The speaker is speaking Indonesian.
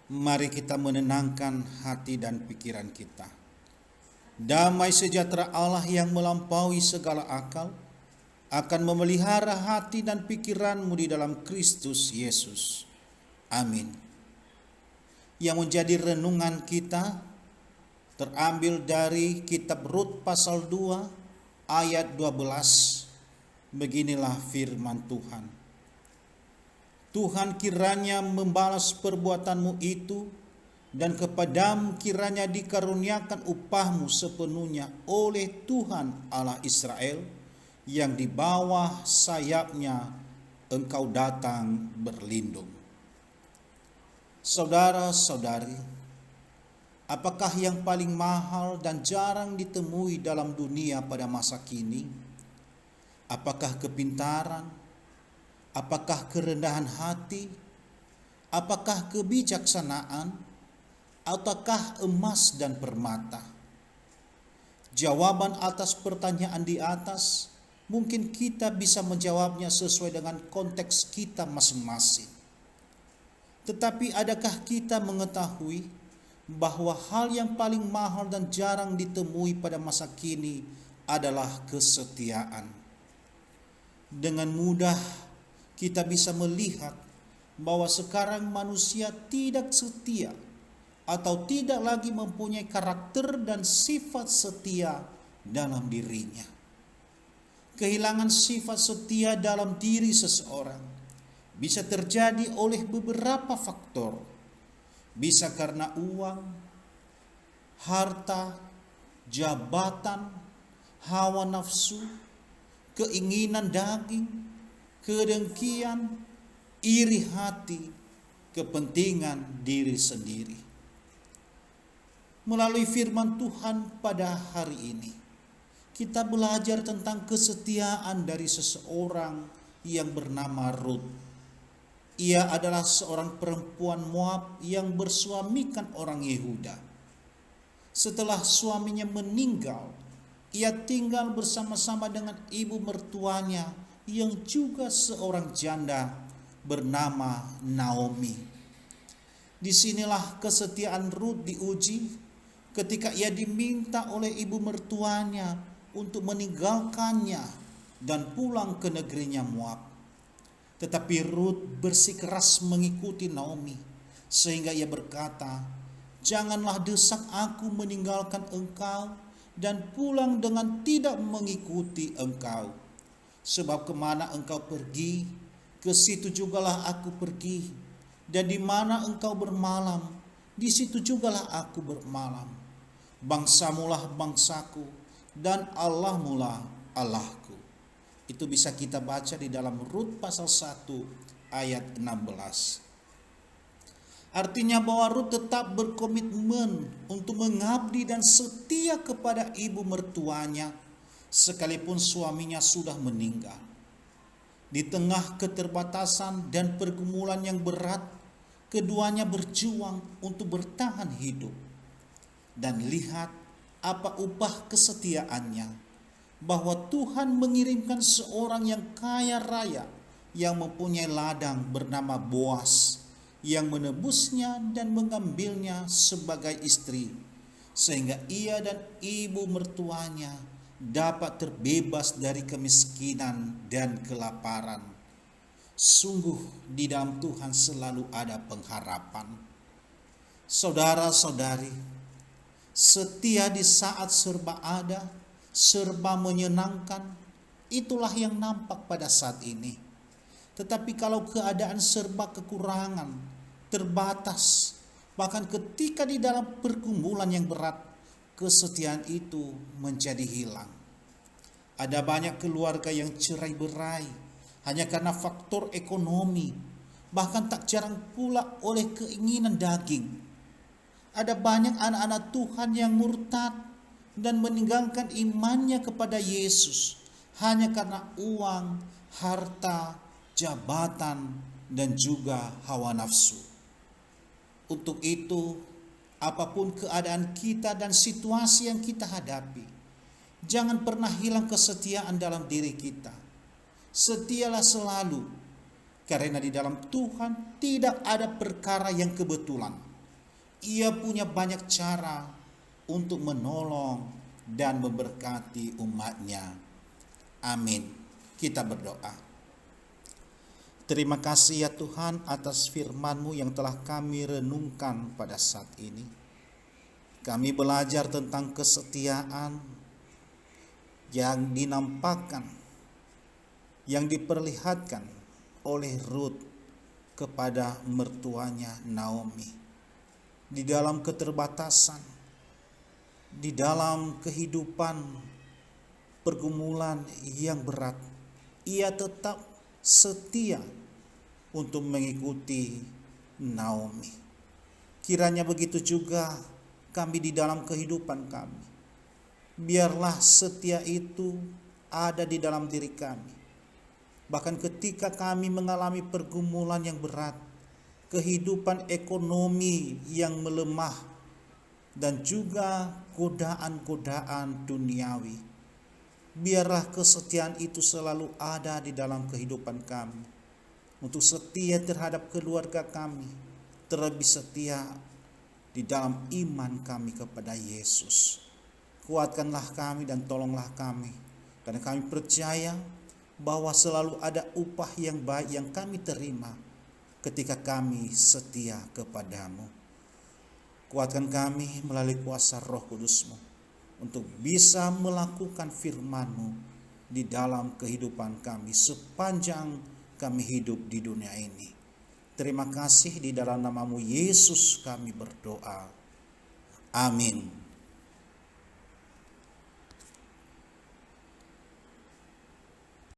Mari kita menenangkan hati dan pikiran kita. Damai sejahtera Allah yang melampaui segala akal akan memelihara hati dan pikiranmu di dalam Kristus Yesus. Amin. Yang menjadi renungan kita terambil dari kitab Rut pasal 2 ayat 12. Beginilah firman Tuhan. Tuhan kiranya membalas perbuatanmu itu, dan kepadamu kiranya dikaruniakan upahmu sepenuhnya oleh Tuhan Allah Israel, yang di bawah sayapnya engkau datang berlindung. Saudara-saudari, apakah yang paling mahal dan jarang ditemui dalam dunia pada masa kini? Apakah kepintaran? Apakah kerendahan hati? Apakah kebijaksanaan? Ataukah emas dan permata? Jawaban atas pertanyaan di atas mungkin kita bisa menjawabnya sesuai dengan konteks kita masing-masing. Tetapi adakah kita mengetahui bahwa hal yang paling mahal dan jarang ditemui pada masa kini adalah kesetiaan? Dengan mudah kita bisa melihat bahwa sekarang manusia tidak setia atau tidak lagi mempunyai karakter dan sifat setia dalam dirinya. Kehilangan sifat setia dalam diri seseorang bisa terjadi oleh beberapa faktor. Bisa karena uang, harta, jabatan, hawa nafsu, keinginan daging, kedengkian, iri hati, kepentingan diri sendiri. Melalui firman Tuhan pada hari ini, kita belajar tentang kesetiaan dari seseorang yang bernama Rut. Ia adalah seorang perempuan Moab yang bersuamikan orang Yehuda. Setelah suaminya meninggal, ia tinggal bersama-sama dengan ibu mertuanya yang juga seorang janda bernama Naomi. Disinilah kesetiaan Rut diuji ketika ia diminta oleh ibu mertuanya untuk meninggalkannya dan pulang ke negerinya Moab. Tetapi Rut bersikeras mengikuti Naomi, sehingga ia berkata, "Janganlah desak aku meninggalkan engkau dan pulang dengan tidak mengikuti engkau. Sebab kemana engkau pergi, ke situ jugalah aku pergi, dan di mana engkau bermalam, di situ jugalah aku bermalam. Bangsamulah bangsaku, dan Allahmulah Allahku." Itu bisa kita baca di dalam Rut pasal 1 ayat 16. Artinya bahwa Rut tetap berkomitmen untuk mengabdi dan setia kepada ibu mertuanya sekalipun suaminya sudah meninggal. Di tengah keterbatasan dan pergumulan yang berat, keduanya berjuang untuk bertahan hidup. Dan lihat apa upah kesetiaannya, bahwa Tuhan mengirimkan seorang yang kaya raya yang mempunyai ladang bernama Boas, yang menebusnya dan mengambilnya sebagai istri, sehingga ia dan ibu mertuanya dapat terbebas dari kemiskinan dan kelaparan. Sungguh di dalam Tuhan selalu ada pengharapan. Saudara-saudari, setia di saat serba ada, serba menyenangkan, itulah yang nampak pada saat ini. Tetapi kalau keadaan serba kekurangan, terbatas, bahkan ketika di dalam pergumulan yang berat, kesetiaan itu menjadi hilang. Ada banyak keluarga yang cerai-berai hanya karena faktor ekonomi, bahkan tak jarang pula oleh keinginan daging. Ada banyak anak-anak Tuhan yang murtad dan meninggalkan imannya kepada Yesus hanya karena uang, harta, jabatan, dan juga hawa nafsu. Untuk itu, apapun keadaan kita dan situasi yang kita hadapi, jangan pernah hilang kesetiaan dalam diri kita. Setialah selalu, karena di dalam Tuhan tidak ada perkara yang kebetulan. Ia punya banyak cara untuk menolong dan memberkati umatnya. Amin. Kita berdoa. Terima kasih ya Tuhan atas firman-Mu yang telah kami renungkan pada saat ini. Kami belajar tentang kesetiaan yang dinampakkan, yang diperlihatkan oleh Ruth kepada mertuanya Naomi. Di dalam keterbatasan, di dalam kehidupan pergumulan yang berat, ia tetap setia untuk mengikuti Naomi. Kiranya begitu juga kami di dalam kehidupan kami. Biarlah setia itu ada di dalam diri kami. Bahkan ketika kami mengalami pergumulan yang berat, kehidupan ekonomi yang melemah, dan juga godaan-godaan duniawi, biarlah kesetiaan itu selalu ada di dalam kehidupan kami. Untuk setia terhadap keluarga kami, terlebih setia di dalam iman kami kepada Yesus. Kuatkanlah kami dan tolonglah kami, karena kami percaya bahwa selalu ada upah yang baik yang kami terima ketika kami setia kepadamu. Kuatkan kami melalui kuasa Roh Kudus-Mu untuk bisa melakukan firman-Mu di dalam kehidupan kami sepanjang kami hidup di dunia ini. Terima kasih, di dalam nama-Mu Yesus kami berdoa. Amin.